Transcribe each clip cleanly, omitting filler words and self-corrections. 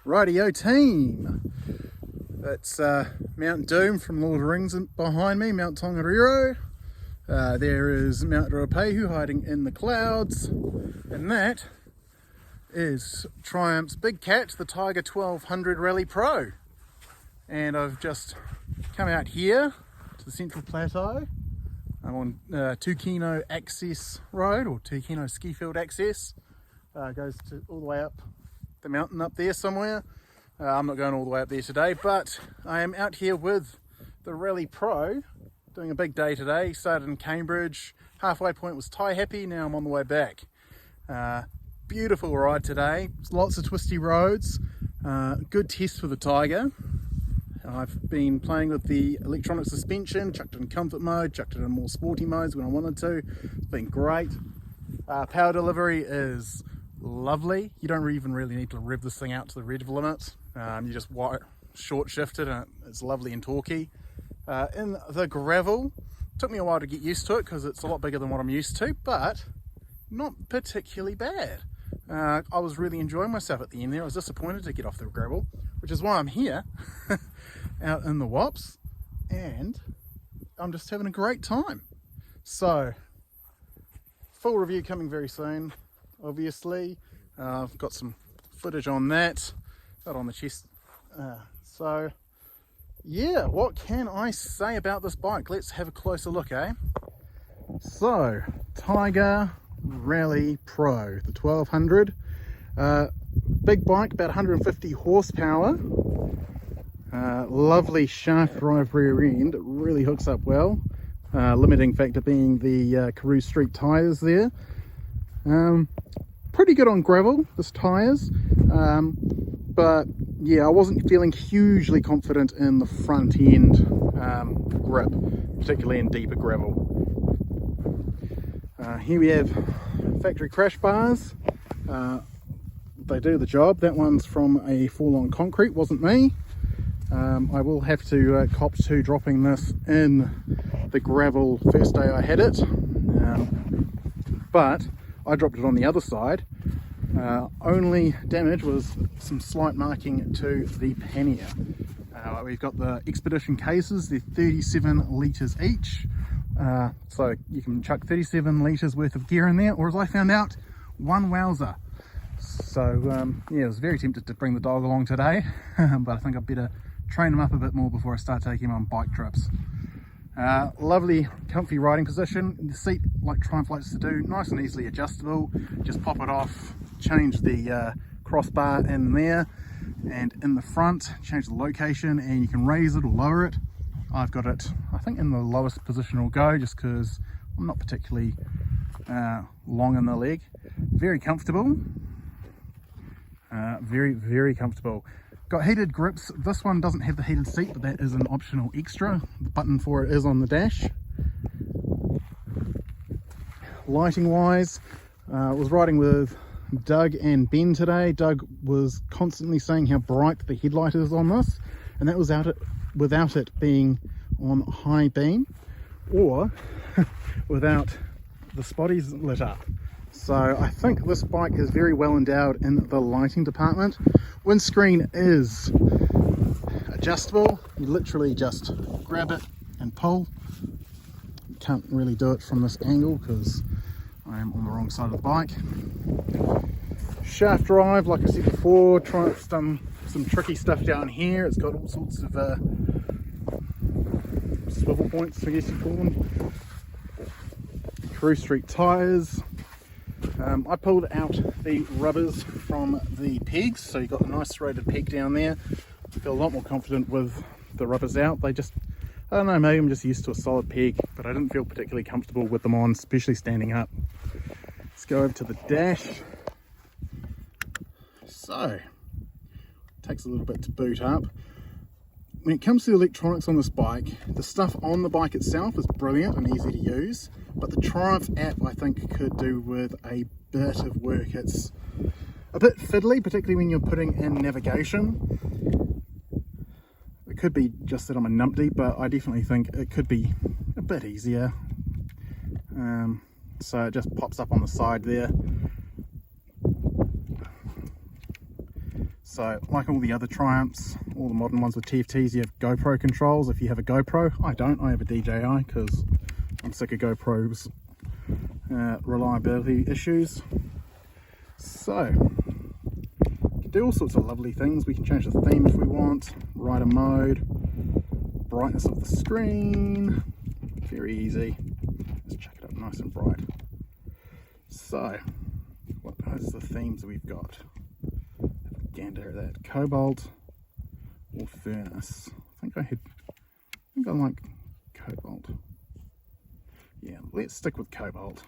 Rightio team, it's Mount Doom from Lord of the Rings behind me, Mount Tongariro. There is Mount Ruapehu hiding in the clouds, and that is Triumph's big cat, the Tiger 1200 Rally Pro. And I've just come out here to the central plateau. I'm on Tukino Access Road, or Tukino Skifield Access. Goes all the way up the mountain up there somewhere. I'm not going all the way up there today, but I am out here with the Rally Pro, doing a big day today. Started in Cambridge, halfway point was Tai Happy, now I'm on the way back. Beautiful ride today, lots of twisty roads, good test for the Tiger. I've been playing with the electronic suspension, chucked it in comfort mode, chucked it in more sporty modes when I wanted to. It's been great. Power delivery is lovely. You don't even really need to rev this thing out to the rev limit. You just short shift it and it's lovely and torquey. In the gravel, took me a while to get used to it because it's a lot bigger than what I'm used to, but not particularly bad. I was really enjoying myself at the end there. I was disappointed to get off the gravel, which is why I'm here out in the Wops, and I'm just having a great time. So full review coming very soon, obviously. I've got some footage on that, not on the chest. So yeah, what can I say about this bike? Let's have a closer look, eh? So Tiger Rally Pro, the 1200, big bike, about 150 horsepower, lovely shaft drive rear end. It really hooks up well, limiting factor being the Karoo Street tyres there. Pretty good on gravel, this tyres, but yeah, I wasn't feeling hugely confident in the front end grip, particularly in deeper gravel. Here we have factory crash bars. They do the job. That one's from a fall-on concrete, wasn't me. I will have to cop to dropping this in the gravel first day I had it, but I dropped it on the other side. Only damage was some slight marking to the pannier. We've got the Expedition cases, they're 37 litres each. So you can chuck 37 litres worth of gear in there, or as I found out, one wowzer. So yeah, I was very tempted to bring the dog along today, but I think I'd better train him up a bit more before I start taking him on bike trips. Lovely comfy riding position. The seat, like Triumph likes to do, nice and easily adjustable. Just pop it off, change the crossbar in there, and in the front change the location, and you can raise it or lower it. I've got it, I think, in the lowest position it'll go, just because I'm not particularly long in the leg. Very comfortable, very comfortable. Got heated grips. This one doesn't have the heated seat, but that is an optional extra. The button for it is on the dash. Lighting wise, I was riding with Doug and Ben today. Doug was constantly saying how bright the headlight is on this, and that was without it being on high beam or without the spotties lit up. So I think this bike is very well endowed in the lighting department. Windscreen is adjustable. You literally just grab it and pull. You can't really do it from this angle because I am on the wrong side of the bike. Shaft drive, like I said before, Triumph's done some tricky stuff down here. It's got all sorts of swivel points, I guess you call them. Karoo Street tyres. I pulled out the rubbers from the pegs, so you've got a nice serrated peg down there. I feel a lot more confident with the rubbers out. They just, I don't know, maybe I'm just used to a solid peg, but I didn't feel particularly comfortable with them on, especially standing up. Let's go over to the dash. So, takes a little bit to boot up. When it comes to the electronics on this bike, the stuff on the bike itself is brilliant and easy to use, but the Triumph app I think could do with a bit of work. It's a bit fiddly, particularly when you're putting in navigation. It could be just that I'm a numpty, but I definitely think it could be a bit easier. So it just pops up on the side there. So like all the other Triumphs, all the modern ones with TFTs, you have GoPro controls. If you have a GoPro, I don't, I have a DJI because I'm sick of GoPro's reliability issues. So we can do all sorts of lovely things. We can change the theme if we want, rider mode, brightness of the screen, very easy. Let's chuck it up nice and bright. So what is the themes we've got? Gander at that. Cobalt or furnace. I think I like cobalt. Yeah, let's stick with cobalt.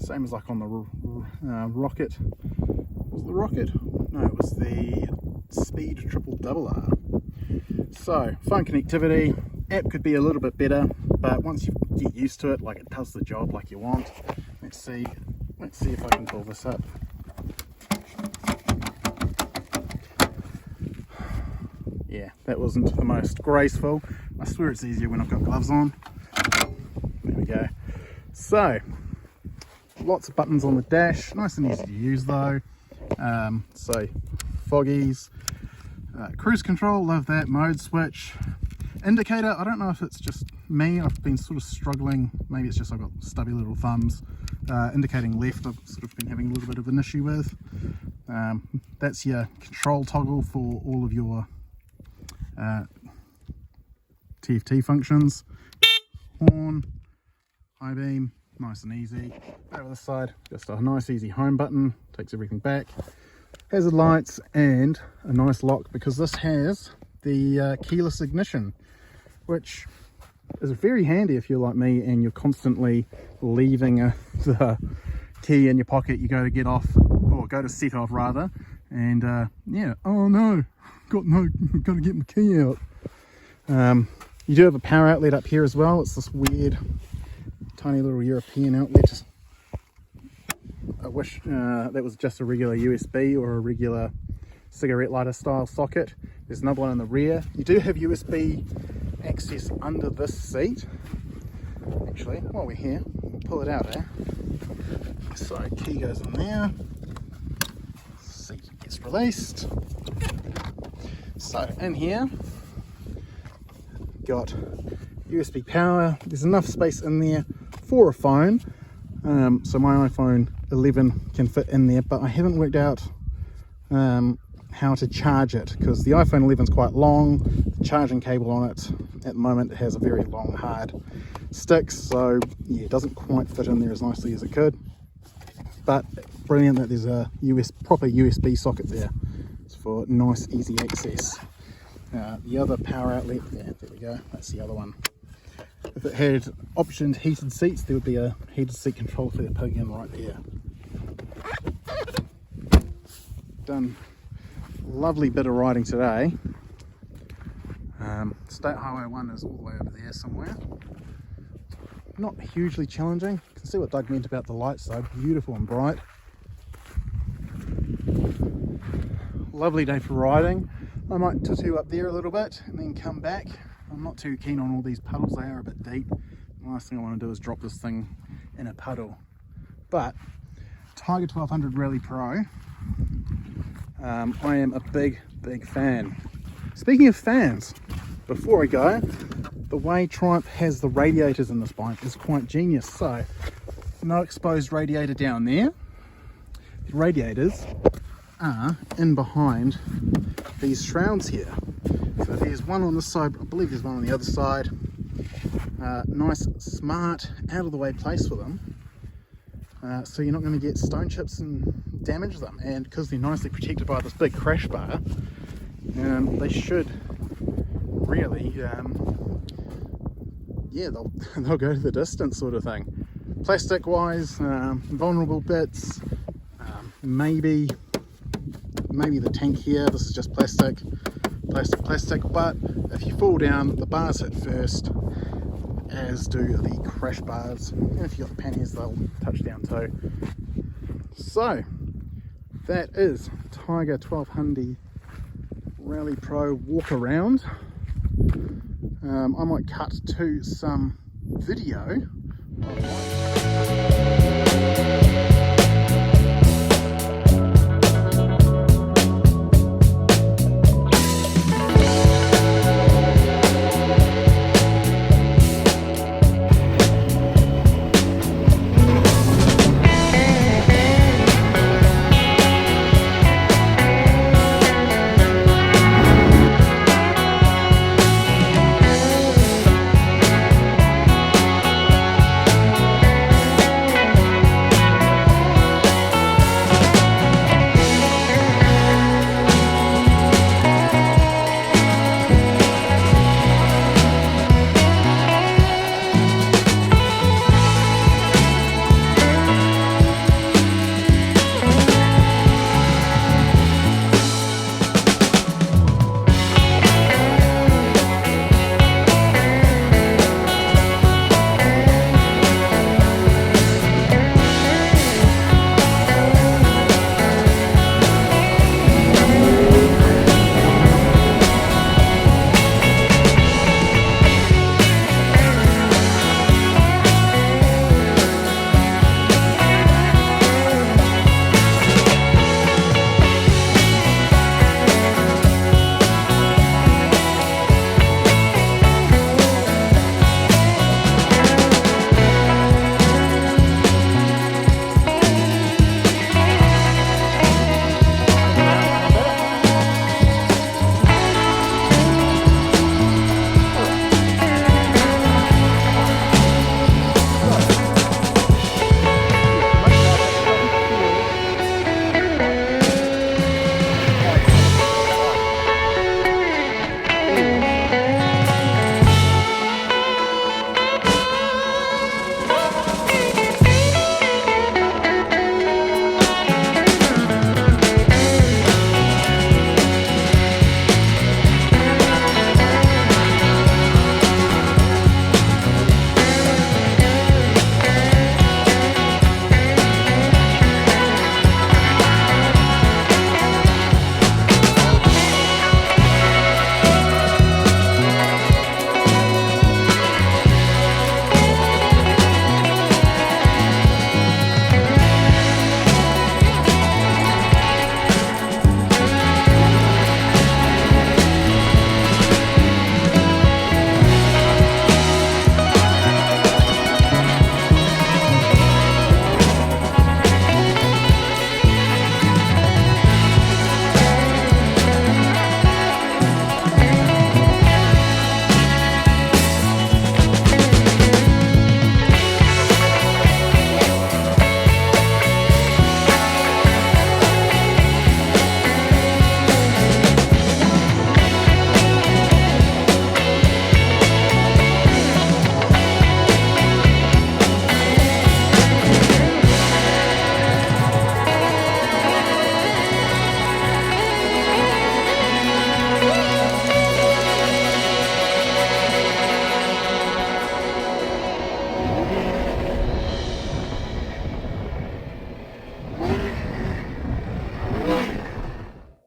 Same as like on the rocket. Was it the rocket? No, it was the Speed Triple Double R. So phone connectivity, app could be a little bit better, but once you get used to it, like it does the job like you want. Let's see if I can pull this up. Yeah, that wasn't the most graceful. I swear it's easier when I've got gloves on. There we go. So, lots of buttons on the dash. Nice and easy to use though. So, foggies. Cruise control, love that. Mode switch. Indicator, I don't know if it's just me. I've been sort of struggling. Maybe it's just I've got stubby little thumbs. Indicating left, I've sort of been having a little bit of an issue with. That's your control toggle for all of your TFT functions. Horn, high beam, nice and easy. Over the side, just a nice easy home button, takes everything back. Hazard lights and a nice lock because this has the keyless ignition, which is very handy if you're like me and you're constantly leaving the key in your pocket. You go to get off, or go to set off rather, and yeah, oh no, got to get my key out. You do have a power outlet up here as well. It's this weird tiny little European outlet. I wish that was just a regular USB or a regular cigarette lighter style socket. There's another one in the rear. You do have USB access under this seat. Actually, while we're here, we'll pull it out, So key goes in there, seat gets released. So in here, got USB power. There's enough space in there for a phone. So my iPhone 11 can fit in there, but I haven't worked out how to charge it because the iPhone 11 is quite long. The charging cable on it at the moment has a very long hard stick, so yeah, it doesn't quite fit in there as nicely as it could. But brilliant that there's a proper USB socket there. It's for nice easy access. The other power outlet, yeah, there we go, that's the other one. If it had optioned heated seats, there would be a heated seat control for the plug-in right there. Done. Lovely bit of riding today. State Highway 1 is all the way over there somewhere. Not hugely challenging. You can see what Doug meant about the lights though, beautiful and bright. Lovely day for riding. I might tattoo up there a little bit and then come back. I'm not too keen on all these puddles, they are a bit deep. The last thing I want to do is drop this thing in a puddle. But Tiger 1200 Rally Pro, I am a big fan. Speaking of fans, before I go, the way Triumph has the radiators in this bike is quite genius. So no exposed radiator down there. The radiators are in behind these shrouds here. So there's one on this side, I believe there's one on the other side. Nice, smart, out of the way place for them. So you're not going to get stone chips and damage them. And because they're nicely protected by this big crash bar, they should really, yeah, they'll go to the distance sort of thing. Plastic wise, vulnerable bits, maybe the tank here, this is just plastic, but if you fall down, the bars hit first, as do the crash bars, and if you've got the panniers, they'll touch down too. So that is Tiger 1200 Rally Pro walk around. I might cut to some video.